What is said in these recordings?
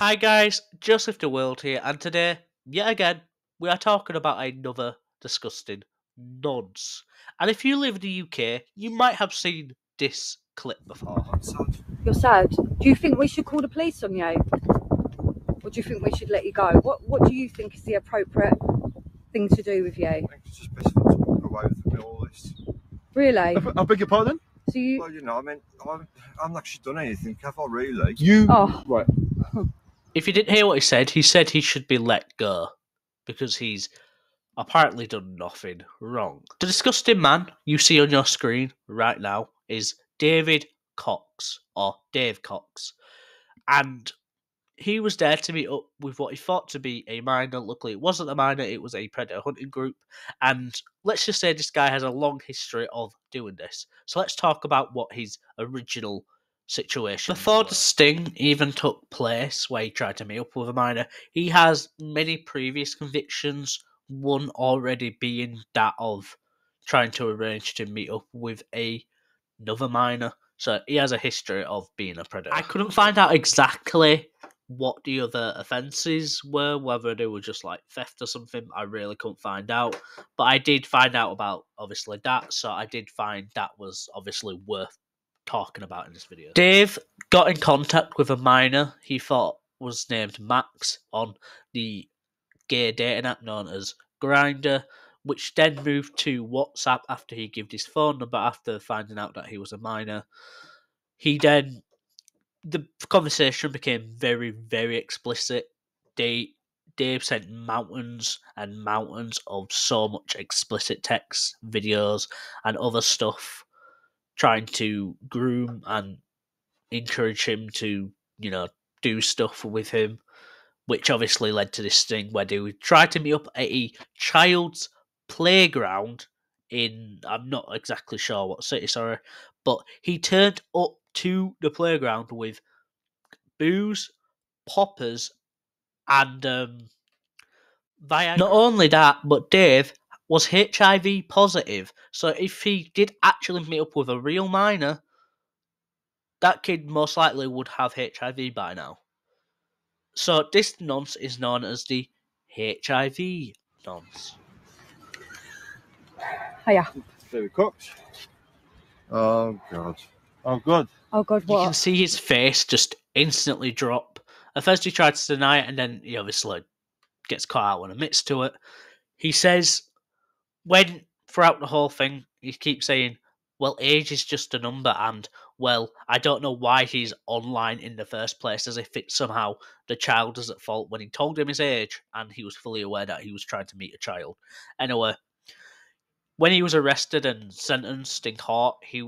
Hi guys, Joseph the World here, and today, yet again, we are talking about another disgusting nonce. And if you live in the UK, you might have seen this clip before. I'm sad. You're sad. Do you think we should call the police on you? Or do you think we should let you go? What do you think is the appropriate thing to do with you? I think it's just best for to walk away with all this. Really? I beg your pardon? So you... Well, I mean, I haven't actually done anything, have I really? Oh. Right. If you didn't hear what he said he should be let go. Because he's apparently done nothing wrong. The disgusting man you see on your screen right now is David Cox, or Dave Cox. And he was there to meet up with what he thought to be a minor. Luckily, it wasn't a minor, it was a predator hunting group. And let's just say this guy has a long history of doing this. So let's talk about what his original situation before the sting even took place, where he tried to meet up with a minor. He has many previous convictions, one already being that of trying to arrange to meet up with another minor. So he has a history of being a predator. I couldn't find out exactly what the other offences were, whether they were just like theft or something. I really couldn't find out. But I did find out about, obviously, that. So I did find that was obviously worth talking about in this video. Dave got in contact with a minor he thought was named Max on the gay dating app known as Grindr, which then moved to WhatsApp after he gave his phone number after finding out that he was a minor. The conversation became very, very explicit. Dave sent mountains and mountains of so much explicit text, videos, and other stuff, trying to groom and encourage him to, do stuff with him, which obviously led to this thing where they would try to meet up at a child's playground in, I'm not exactly sure what city, sorry, but he turned up to the playground with booze, poppers, and Viagra. Not only that, but Dave was HIV positive, so if he did actually meet up with a real minor, that kid most likely would have HIV by now. So this nonce is known as the HIV nonce. Hiya. David Cox. Oh, God. Oh, God. Oh, God, You can what? see his face just instantly drop. At first he tried to deny it, and then he obviously gets caught out and admits to it. He says, when throughout the whole thing, he keeps saying, well, age is just a number, and, well, I don't know why he's online in the first place, as if it's somehow the child is at fault when he told him his age, and he was fully aware that he was trying to meet a child. Anyway, when he was arrested and sentenced in court, he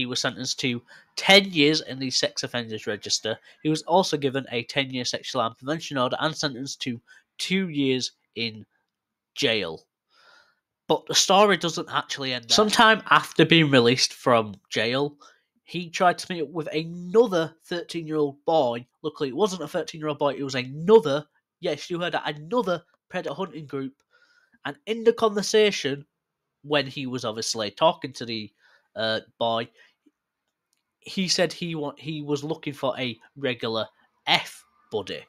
was sentenced to 10 years in the sex offenders register. He was also given a 10-year sexual harm prevention order and sentenced to 2 years in jail. But the story doesn't actually end there. Sometime after being released from jail, he tried to meet up with another 13-year-old boy. Luckily, it wasn't a 13-year-old boy, it was another, yes, you heard that, another predator hunting group. And in the conversation, when he was obviously talking to the boy, he said he was looking for a regular F buddy.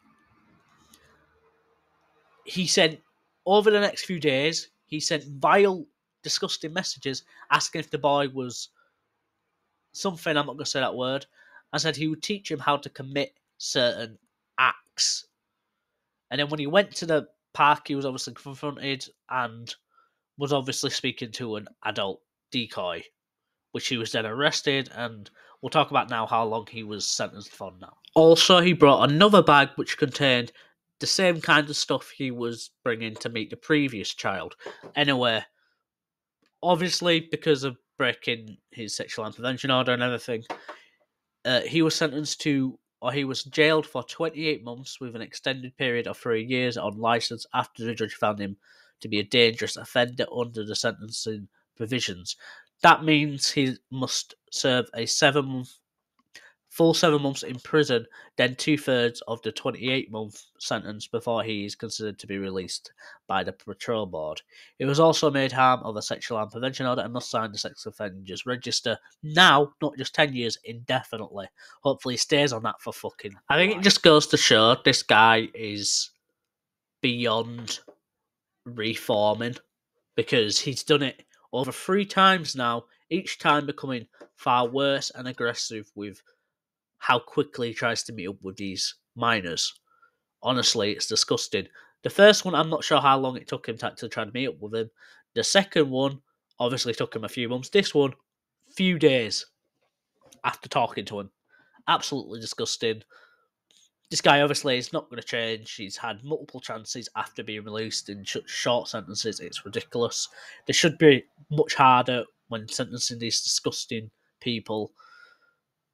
He said over the next few days, he sent vile, disgusting messages asking if the boy was something, I'm not going to say that word, and said he would teach him how to commit certain acts. And then when he went to the park, he was obviously confronted and was obviously speaking to an adult decoy, which he was then arrested, and we'll talk about now how long he was sentenced for now. Also, he brought another bag which contained the same kind of stuff he was bringing to meet the previous child. Anyway, obviously, because of breaking his sexual harm prevention order and everything, he was jailed for 28 months with an extended period of 3 years on licence after the judge found him to be a dangerous offender under the sentencing provisions. That means he must serve a 7-month full 7 months in prison, then 2/3 of the 28-month sentence before he is considered to be released by the patrol board. He was also made harm of a sexual harm prevention order and must sign the sex offenders register now, not just 10 years, indefinitely. Hopefully he stays on that for fucking I think life. It just goes to show this guy is beyond reforming, because he's done it over 3 times now, each time becoming far worse and aggressive with how quickly he tries to meet up with these minors. Honestly, it's disgusting. The first one, I'm not sure how long it took him to actually try to meet up with him. The second one, obviously took him a few months. This one, few days after talking to him. Absolutely disgusting. This guy obviously is not going to change. He's had multiple chances after being released in short sentences. It's ridiculous. They should be much harder when sentencing these disgusting people.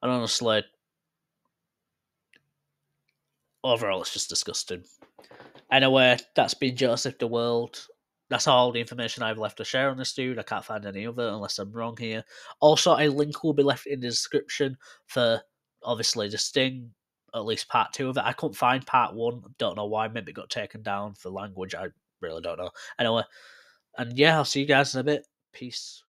And honestly, overall, it's just disgusting. Anyway, that's been Joseph the World. That's all the information I've left to share on this dude. I can't find any other unless I'm wrong here. Also, a link will be left in the description for, obviously, the Sting, at least part 2 of it. I couldn't find part 1. Don't know why. Maybe it got taken down for language. I really don't know. Anyway, and yeah, I'll see you guys in a bit. Peace.